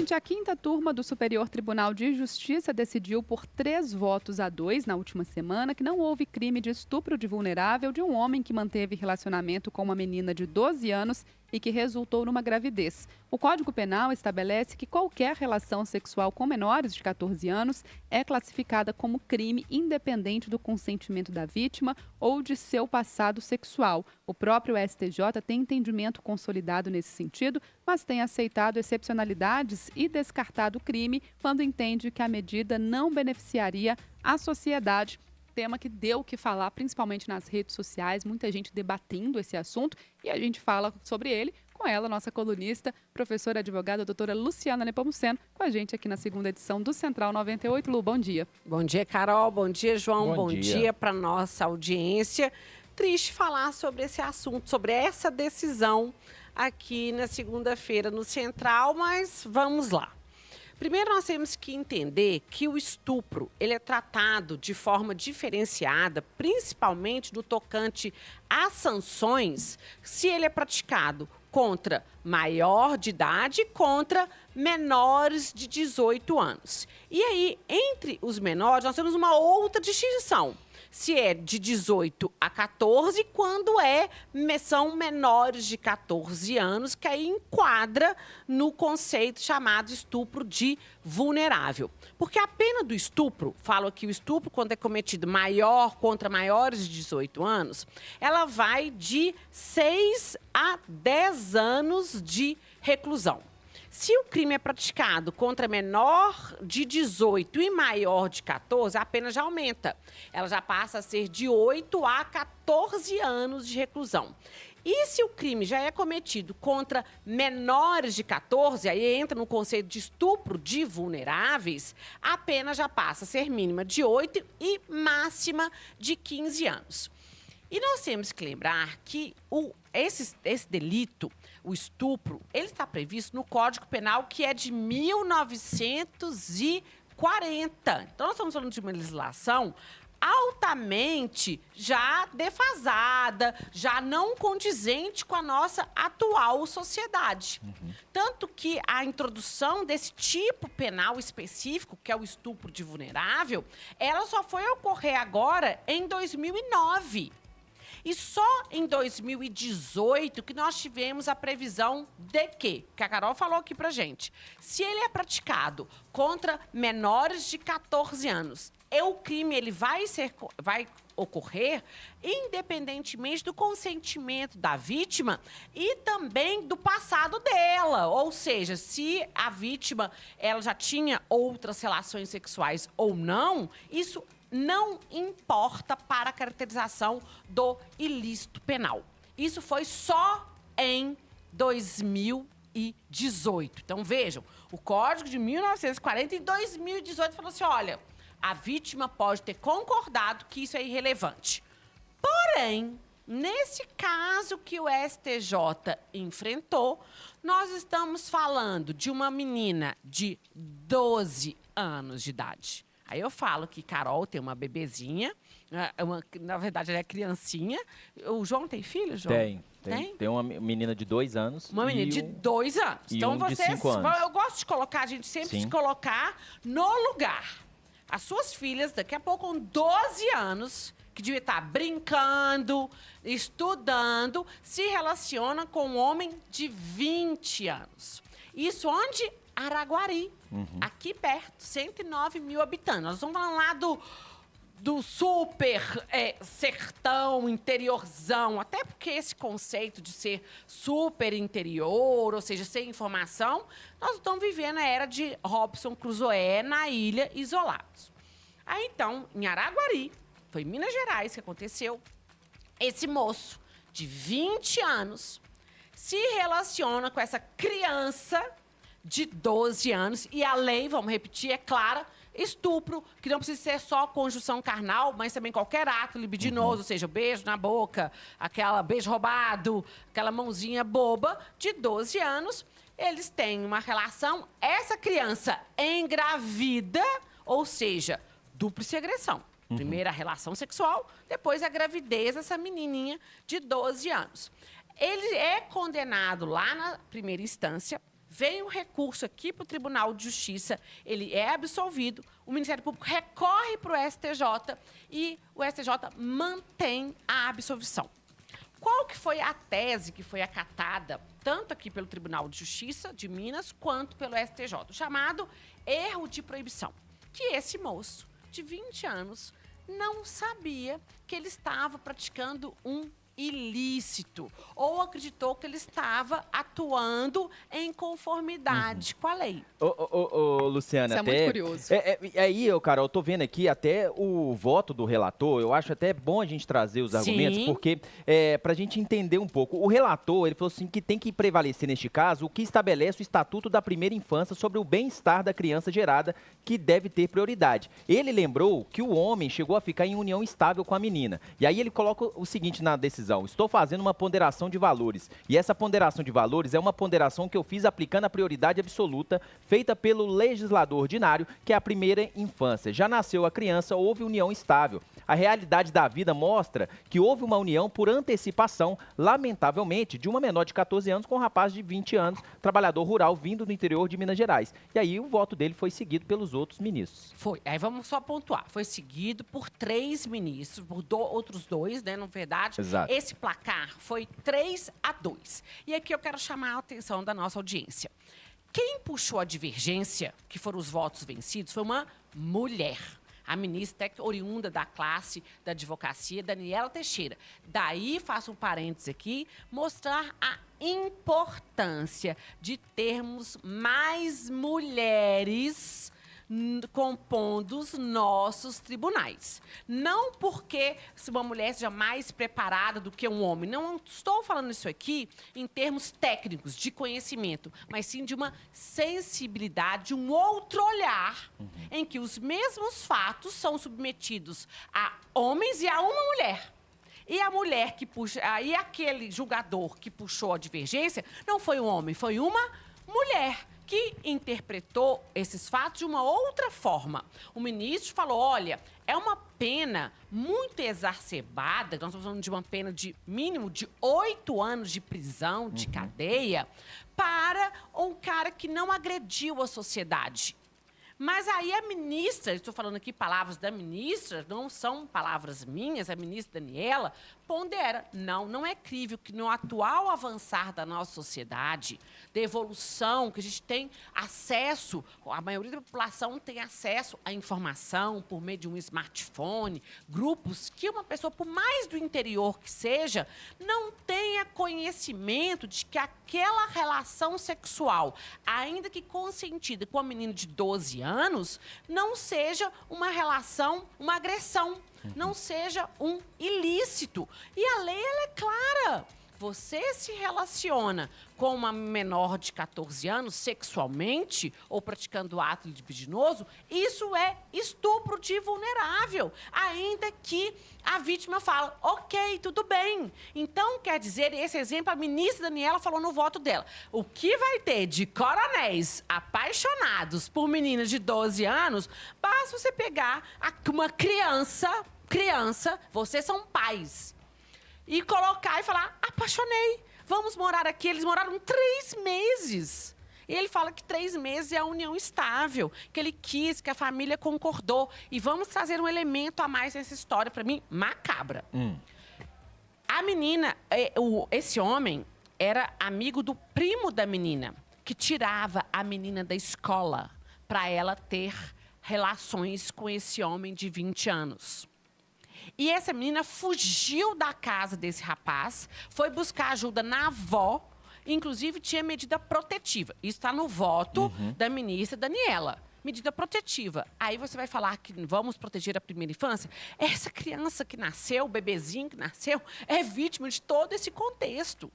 Gente, a quinta turma do Superior Tribunal de Justiça decidiu por 3 votos a 2 na última semana que não houve crime de estupro de vulnerável de um homem que manteve relacionamento com uma menina de 12 anos e que resultou numa gravidez. O Código Penal estabelece que qualquer relação sexual com menores de 14 anos é classificada como crime independente do consentimento da vítima ou de seu passado sexual. O próprio STJ tem entendimento consolidado nesse sentido, mas tem aceitado excepcionalidades e descartado o crime quando entende que a medida não beneficiaria a sociedade. Tema que deu o que falar, principalmente nas redes sociais, muita gente debatendo esse assunto e a gente fala sobre ele com ela, nossa colunista, professora advogada, doutora Luciana Nepomuceno, com a gente aqui na segunda edição do Central 98. Lu, bom dia. Bom dia, Carol. Bom dia, João. Bom dia para nossa audiência. Triste falar sobre esse assunto, sobre essa decisão aqui na segunda-feira no Central, mas vamos lá. Primeiro, nós temos que entender que o estupro ele é tratado de forma diferenciada, principalmente no tocante às sanções, se ele é praticado contra maior de idade e contra menores de 18 anos. E aí, entre os menores, nós temos uma outra distinção. Se é de 18 a 14, quando são menores de 14 anos, que aí enquadra no conceito chamado estupro de vulnerável. Porque a pena do estupro, falo aqui o estupro quando é cometido maior contra maiores de 18 anos, ela vai de 6 a 10 anos de reclusão. Se o crime é praticado contra menor de 18 e maior de 14, a pena já aumenta. Ela já passa a ser de 8 a 14 anos de reclusão. E se o crime já é cometido contra menores de 14, aí entra no conceito de estupro de vulneráveis, a pena já passa a ser mínima de 8 e máxima de 15 anos. E nós temos que lembrar que esse delito, o estupro, ele está previsto no Código Penal, que é de 1940. Então, nós estamos falando de uma legislação altamente já defasada, já não condizente com a nossa atual sociedade. Tanto que a introdução desse tipo penal específico, que é o estupro de vulnerável, ela só foi ocorrer agora em 2009. E só em 2018 que nós tivemos a previsão de que a Carol falou aqui pra gente, se ele é praticado contra menores de 14 anos, o crime ele vai ocorrer independentemente do consentimento da vítima e também do passado dela. Ou seja, se a vítima ela já tinha outras relações sexuais ou não, isso não importa para a caracterização do ilícito penal. Isso foi só em 2018. Então, vejam, o Código de 1940, em 2018, falou assim, olha, a vítima pode ter concordado que isso é irrelevante. Porém, nesse caso que o STJ enfrentou, nós estamos falando de uma menina de 12 anos de idade. Aí eu falo que Carol tem uma bebezinha, na verdade ela é criancinha. O João tem filho, João? Tem uma menina de 2 anos. Uma menina de 2 anos. Então de 5 anos. Eu gosto de colocar, a gente sempre se colocar no lugar. As suas filhas, daqui a pouco com 12 anos, que devia estar brincando, estudando, se relaciona com um homem de 20 anos. Isso onde? Araguari, aqui perto, 109 mil habitantes. Nós estamos falando lá do super sertão, interiorzão, até porque esse conceito de ser super interior, ou seja, sem informação, nós estamos vivendo a era de Robinson Crusoe na ilha, isolados. Aí, então, em Araguari, foi em Minas Gerais que aconteceu, esse moço de 20 anos se relaciona com essa criança de 12 anos, e a lei, vamos repetir, é clara, estupro, que não precisa ser só conjunção carnal, mas também qualquer ato libidinoso, ou seja, beijo na boca, aquela beijo roubado, aquela mãozinha boba, de 12 anos, eles têm uma relação, essa criança engravida, ou seja, dúplice agressão. Primeiro a relação sexual, depois a gravidez dessa menininha de 12 anos. Ele é condenado lá na primeira instância, vem o recurso aqui para o Tribunal de Justiça, ele é absolvido, o Ministério Público recorre para o STJ e o STJ mantém a absolvição. Qual que foi a tese que foi acatada, tanto aqui pelo Tribunal de Justiça de Minas, quanto pelo STJ? O chamado erro de proibição. Que esse moço, de 20 anos, não sabia que ele estava praticando um ilícito ou acreditou que ele estava atuando em conformidade com a lei. Luciana, isso até... é muito curioso. Aí, Carol, eu tô vendo aqui até o voto do relator, eu acho até bom a gente trazer os argumentos, porque pra gente entender um pouco. O relator, ele falou assim que tem que prevalecer neste caso o que estabelece o Estatuto da Primeira Infância sobre o bem-estar da criança gerada, que deve ter prioridade. Ele lembrou que o homem chegou a ficar em união estável com a menina. E aí ele coloca o seguinte na decisão: estou fazendo uma ponderação de valores. E essa ponderação de valores é uma ponderação que eu fiz aplicando a prioridade absoluta feita pelo legislador ordinário, que é a primeira infância. Já nasceu a criança, houve união estável. A realidade da vida mostra que houve uma união por antecipação, lamentavelmente, de uma menor de 14 anos com um rapaz de 20 anos, trabalhador rural vindo do interior de Minas Gerais. E aí o voto dele foi seguido pelos outros ministros. Foi. Aí vamos só pontuar. Foi seguido por 3 ministros, por outros 2, né, na verdade. Exato. Esse placar foi 3-2. E aqui eu quero chamar a atenção da nossa audiência. Quem puxou a divergência, que foram os votos vencidos, foi uma mulher. A ministra oriunda da classe da advocacia, Daniela Teixeira. Daí, faço um parênteses aqui, mostrar a importância de termos mais mulheres compondo os nossos tribunais. Não porque se uma mulher seja mais preparada do que um homem. Não estou falando isso aqui em termos técnicos, de conhecimento, mas sim de uma sensibilidade, um outro olhar, em que os mesmos fatos são submetidos a homens e a uma mulher. E a mulher que puxa, aí aquele julgador que puxou a divergência não foi um homem, foi uma mulher que interpretou esses fatos de uma outra forma. O ministro falou, olha, é uma pena muito exacerbada, nós estamos falando de uma pena de mínimo de 8 anos de prisão, de cadeia, para um cara que não agrediu a sociedade. Mas aí a ministra, estou falando aqui palavras da ministra, não são palavras minhas, a ministra Daniela pondera. Não é crível que no atual avançar da nossa sociedade, da evolução, que a gente tem acesso, a maioria da população tem acesso à informação por meio de um smartphone, grupos que uma pessoa, por mais do interior que seja, não tenha conhecimento de que aquela relação sexual, ainda que consentida com a menina de 12 anos, não seja uma relação, uma agressão, não seja um ilícito. E a lei, ela é clara. Você se relaciona com uma menor de 14 anos sexualmente ou praticando ato libidinoso, isso é estupro de vulnerável, ainda que a vítima fala, ok, tudo bem. Então, quer dizer, esse exemplo a ministra Daniela falou no voto dela. O que vai ter de coronéis apaixonados por meninas de 12 anos, basta você pegar uma criança, vocês são pais, e colocar e falar, apaixonei, vamos morar aqui. Eles moraram 3 meses. E ele fala que 3 meses é a união estável, que ele quis, que a família concordou. E vamos trazer um elemento a mais nessa história, para mim, macabra. A menina, esse homem, era amigo do primo da menina, que tirava a menina da escola para ela ter relações com esse homem de 20 anos. E essa menina fugiu da casa desse rapaz, foi buscar ajuda na avó, inclusive tinha medida protetiva. Isso está no voto da ministra Daniela. Medida protetiva. Aí você vai falar que vamos proteger a primeira infância? Essa criança que nasceu, o bebezinho que nasceu, é vítima de todo esse contexto.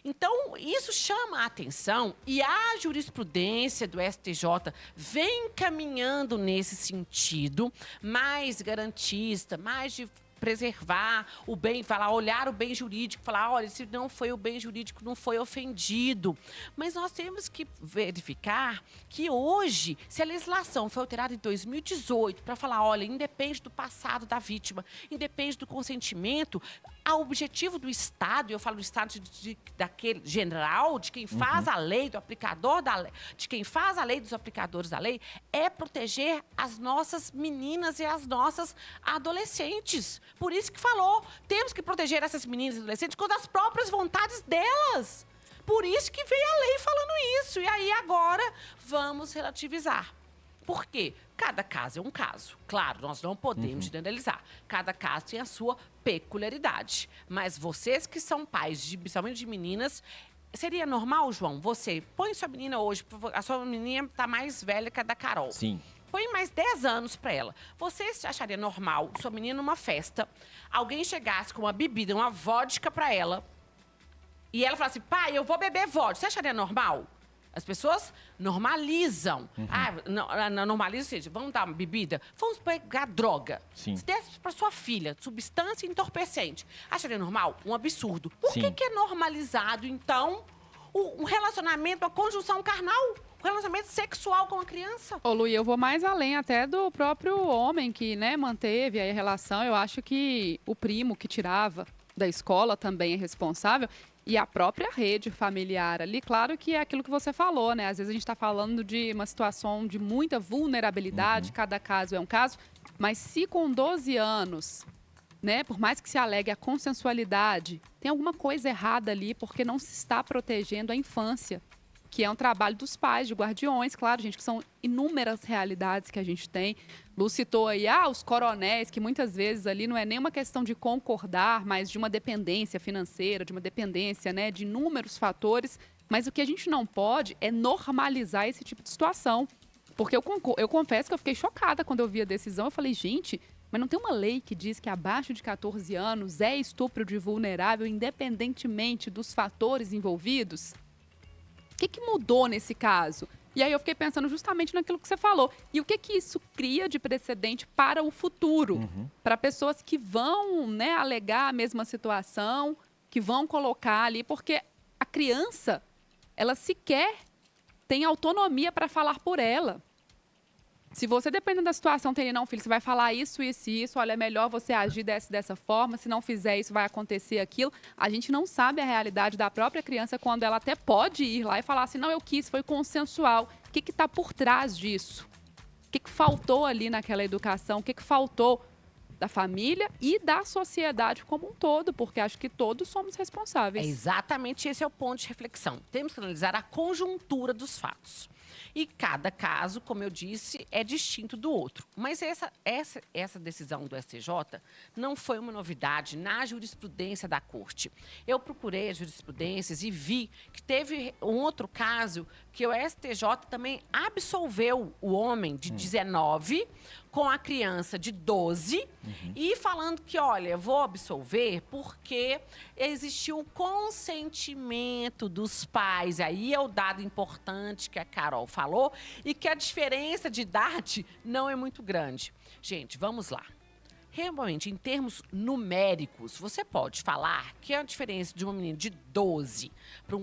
Então, isso chama a atenção e a jurisprudência do STJ vem caminhando nesse sentido, mais garantista, mais de preservar o bem, olhar o bem jurídico, falar, olha, se não foi o bem jurídico, não foi ofendido. Mas nós temos que verificar que hoje, se a legislação foi alterada em 2018 para falar, olha, independe do passado da vítima, independe do consentimento, o objetivo do Estado, e eu falo do Estado daquele general, de quem faz a lei, do aplicador da lei, de quem faz a lei, dos aplicadores da lei, é proteger as nossas meninas e as nossas adolescentes. Por isso que falou, temos que proteger essas meninas e adolescentes contra as próprias vontades delas. Por isso que veio a lei falando isso. E aí agora vamos relativizar. Por quê? Cada caso é um caso. Claro, nós não podemos generalizar. Cada caso tem a sua peculiaridade. Mas vocês que são pais, principalmente de meninas, seria normal, João, você põe sua menina hoje, a sua menina está mais velha que a da Carol. Sim. Põe mais 10 anos para ela. Você acharia normal sua menina numa festa, alguém chegasse com uma bebida, uma vodka para ela, e ela falasse, pai, eu vou beber vodka. Você acharia normal? As pessoas normalizam. Normalizam, ou seja, vamos dar uma bebida, vamos pegar droga. Sim. Se desse para sua filha, substância entorpecente, acharia normal? Um absurdo. Por que é normalizado, então, um relacionamento, uma conjunção carnal? Um relacionamento sexual com a criança? Ô, Lu, eu vou mais além até do próprio homem que, né, manteve aí a relação. Eu acho que o primo que tirava da escola também é responsável. E a própria rede familiar ali, claro que é aquilo que você falou, né? Às vezes a gente está falando de uma situação de muita vulnerabilidade, cada caso é um caso. Mas se com 12 anos, né, por mais que se alegue a consensualidade, tem alguma coisa errada ali porque não se está protegendo a infância, que é um trabalho dos pais, de guardiões, claro, gente, que são inúmeras realidades que a gente tem. Lu citou aí, os coronéis, que muitas vezes ali não é nem uma questão de concordar, mas de uma dependência financeira, de uma dependência, né, de inúmeros fatores. Mas o que a gente não pode é normalizar esse tipo de situação. Porque eu confesso que eu fiquei chocada quando eu vi a decisão. Eu falei, gente, mas não tem uma lei que diz que abaixo de 14 anos é estupro de vulnerável, independentemente dos fatores envolvidos? O que mudou nesse caso? E aí eu fiquei pensando justamente naquilo que você falou. E o que isso cria de precedente para o futuro? Para pessoas que vão, né, alegar a mesma situação, que vão colocar ali, porque a criança, ela sequer tem autonomia para falar por ela. Se você, dependendo da situação, tem não, filho, você vai falar isso, isso e isso, olha, é melhor você agir dessa forma, se não fizer isso, vai acontecer aquilo. A gente não sabe a realidade da própria criança quando ela até pode ir lá e falar assim, não, eu quis, foi consensual. O que está por trás disso? O que faltou ali naquela educação? O que faltou da família e da sociedade como um todo? Porque acho que todos somos responsáveis. Exatamente, esse é o ponto de reflexão. Temos que analisar a conjuntura dos fatos. E cada caso, como eu disse, é distinto do outro. Mas essa decisão do STJ não foi uma novidade na jurisprudência da Corte. Eu procurei as jurisprudências e vi que teve um outro caso que o STJ também absolveu o homem de 19 com a criança de 12 e falando que, olha, vou absolver porque existiu um consentimento dos pais. Aí é o dado importante que a Carol falou e que a diferença de idade não é muito grande. Gente, vamos lá. Realmente, em termos numéricos, você pode falar que a diferença de uma menina de 12 para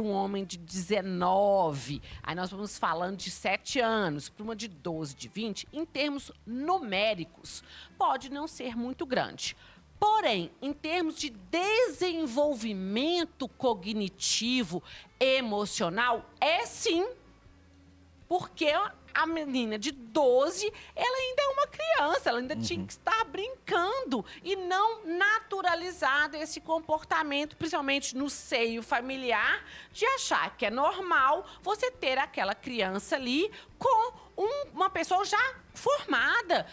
um homem de 19, aí nós vamos falando de 7 anos, para uma de 12, de 20, em termos numéricos, pode não ser muito grande. Porém, em termos de desenvolvimento cognitivo, emocional, é sim, porque a menina de 12, ela ainda é uma criança, ela ainda tinha que estar brincando e não naturalizado esse comportamento, principalmente no seio familiar, de achar que é normal você ter aquela criança ali com uma pessoa já formada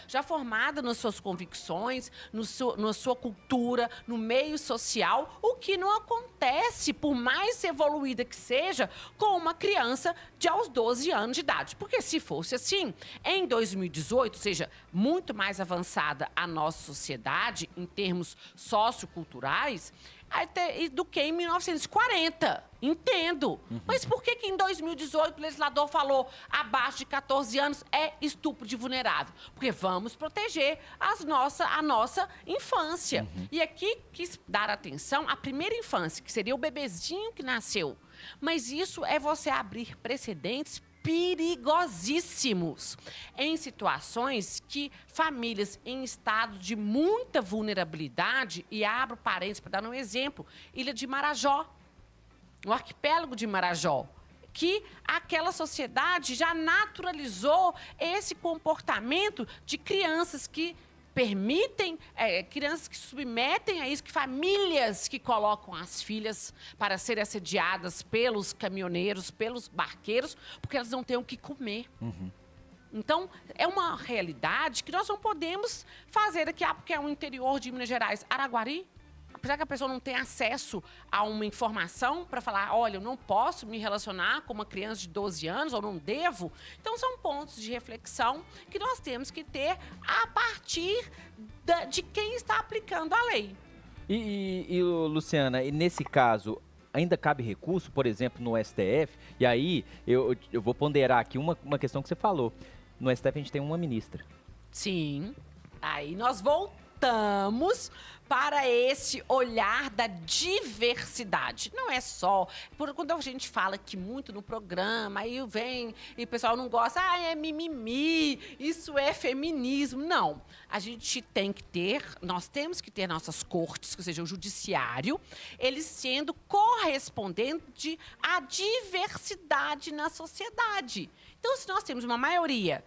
nas suas convicções, na sua cultura, no meio social, o que não acontece, por mais evoluída que seja, com uma criança de aos 12 anos de idade. Porque se fosse assim, em 2018, ou seja, muito mais avançada a nossa sociedade em termos socioculturais, do que em 1940. Entendo. Mas por que em 2018 o legislador falou abaixo de 14 anos é estupro de vulnerável? Porque vamos proteger a nossa infância. E aqui quis dar atenção à primeira infância, que seria o bebezinho que nasceu. Mas isso é você abrir precedentes perigosíssimos em situações que famílias em estado de muita vulnerabilidade, e abro parênteses para dar um exemplo, Ilha de Marajó, o arquipélago de Marajó, que aquela sociedade já naturalizou esse comportamento de crianças que permitem, crianças que submetem a isso, que famílias que colocam as filhas para serem assediadas pelos caminhoneiros, pelos barqueiros, porque elas não têm o que comer. Então, é uma realidade que nós não podemos fazer aqui, porque é o interior de Minas Gerais, Araguari. Apesar que a pessoa não tem acesso a uma informação para falar, olha, eu não posso me relacionar com uma criança de 12 anos, ou não devo. Então, são pontos de reflexão que nós temos que ter a partir de quem está aplicando a lei. Luciana, e nesse caso, ainda cabe recurso, por exemplo, no STF? E aí, eu vou ponderar aqui uma questão que você falou. No STF a gente tem uma ministra. Sim. Aí nós voltamos para esse olhar da diversidade. Não é só... Quando a gente fala aqui muito no programa, aí vem e o pessoal não gosta, é mimimi, isso é feminismo. Não. A gente tem que ter, nós temos que ter nossas cortes, ou seja, o judiciário, eles sendo correspondente à diversidade na sociedade. Então, se nós temos a maioria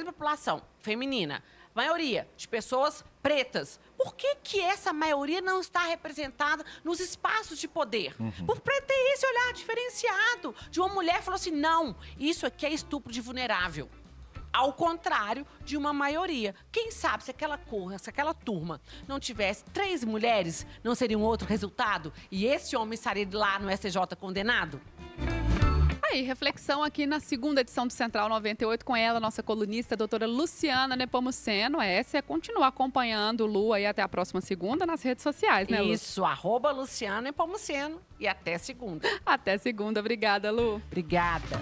da população feminina, maioria de pessoas pretas, por que essa maioria não está representada nos espaços de poder? Por ter esse olhar diferenciado de uma mulher que falou assim, não, isso aqui é estupro de vulnerável. Ao contrário de uma maioria. Quem sabe se aquela turma não tivesse 3 mulheres, não seria um outro resultado? E esse homem estaria lá no STJ condenado? Aí, reflexão aqui na segunda edição do Central 98 com ela, nossa colunista, a doutora Luciana Nepomuceno. Essa é continuar acompanhando o Lu aí até a próxima segunda nas redes sociais, né, Lu? Isso, @Luciana Nepomuceno e até segunda. Até segunda. Obrigada, Lu. Obrigada.